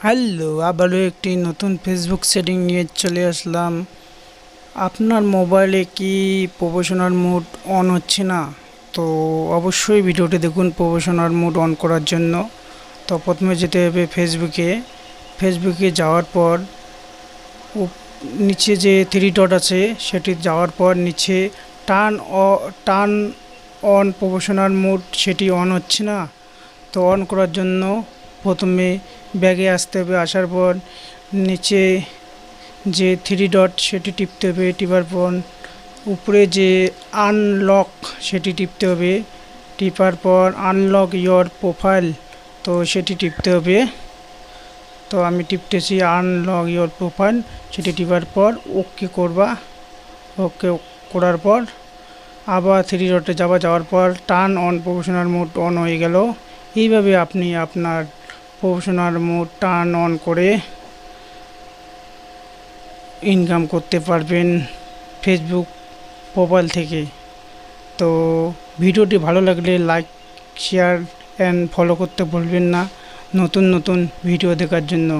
Hello, আবারও একটি নতুন ফেসবুক সেটিং নিয়ে চলে আসলাম। আপনার মোবাইলে কি প্রফেশনাল মোড অন হচ্ছে না? তো অবশ্যই ভিডিওটি দেখুন প্রফেশনাল মোড অন করার জন্য। তো প্রথমে যেতে হবে ফেসবুকে যাওয়ার পর নিচে যে থ্রি ডট আছে সেটি যাওয়ার পর নিচে টার্ন অন প্রফেশনাল মোড সেটি অন হচ্ছে না। তো অন করার জন্য প্রথমে ব্যাগে আসতে হবে, আসার পর নিচে যে থ্রি ডট সেটি টিপতে হবে, টিপার পর উপরে যে আনলক সেটি টিপতে হবে, টিপার পর আনলক ইয়োর প্রোফাইল তো সেটি টিপতে হবে। তো আমি টিপতেছি আনলক ইয়োর প্রোফাইল, সেটি টিপার পর ওকে করবা। ওকে করার পর আবার থ্রি ডটে যাওয়ার পর turn on professional mode on হয়ে গেল। এইভাবে আপনি আপনার প্রফেশনাল মোড টার্ন অন করে ইনকাম করতে পারবেন ফেসবুক প্রোফাইল থেকে। তো ভিডিওটি ভালো লাগলে লাইক, শেয়ার অ্যান্ড ফলো করতে ভুলবেন না নতুন নতুন ভিডিও দেখার জন্য।